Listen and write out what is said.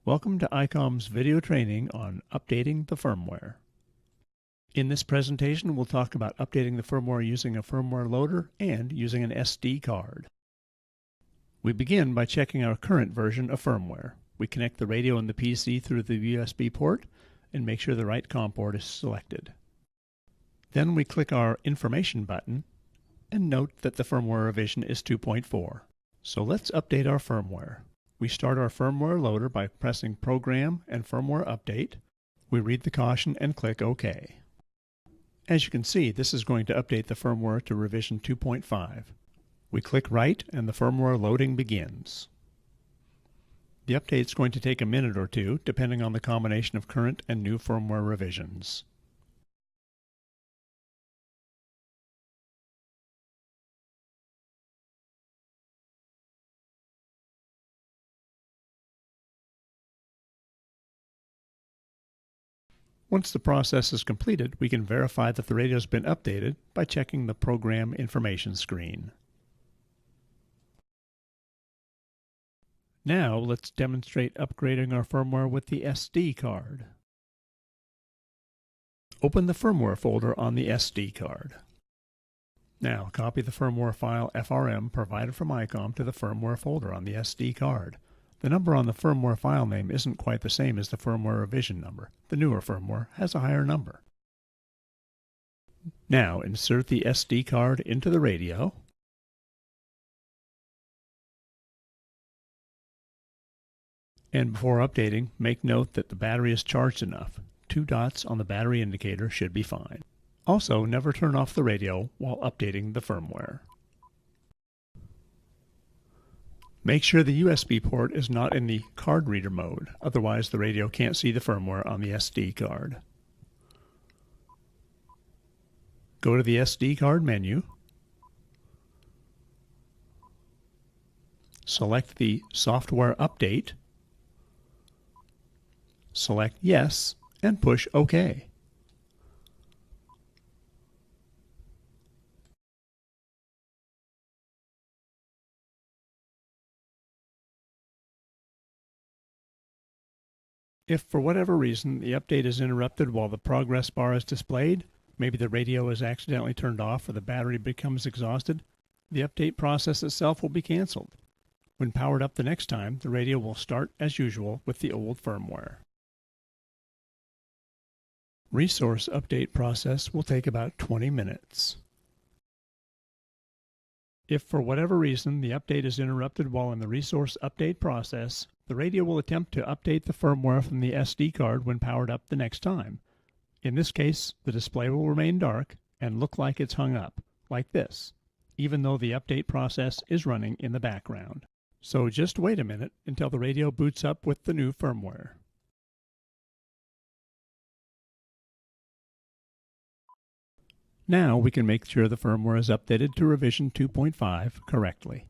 Welcome to ICOM's video training on updating the firmware. In this presentation, we'll talk about updating the firmware using a firmware loader and using an SD card. We begin by checking our current version of firmware. We connect the radio and the PC through the USB port and make sure the right COM port is selected. Then we click our Information button and note that the firmware revision is 2.4. So let's update our firmware. We start our firmware loader by pressing Program and Firmware Update. We read the caution and click OK. As you can see, this is going to update the firmware to revision 2.5. We click Write and the firmware loading begins. The update is going to take a minute or two, depending on the combination of current and new firmware revisions. Once the process is completed, we can verify that the radio has been updated by checking the Program Information screen. Now let's demonstrate upgrading our firmware with the SD card. Open the firmware folder on the SD card. Now copy the firmware file FRM provided from ICOM to the firmware folder on the SD card. The number on the firmware file name isn't quite the same as the firmware revision number. The newer firmware has a higher number. Now insert the SD card into the radio. And before updating, make note that the battery is charged enough. 2 dots on the battery indicator should be fine. Also, never turn off the radio while updating the firmware. Make sure the USB port is not in the card reader mode, otherwise the radio can't see the firmware on the SD card. Go to the SD card menu. Select the Software Update. Select Yes and push OK. If for whatever reason the update is interrupted while the progress bar is displayed, maybe the radio is accidentally turned off or the battery becomes exhausted, the update process itself will be canceled. When powered up the next time, the radio will start as usual with the old firmware. Resource update process will take about 20 minutes. If for whatever reason the update is interrupted while in the resource update process, the radio will attempt to update the firmware from the SD card when powered up the next time. In this case, the display will remain dark and look like it's hung up, like this, even though the update process is running in the background. So just wait a minute until the radio boots up with the new firmware. Now we can make sure the firmware is updated to revision 2.5 correctly.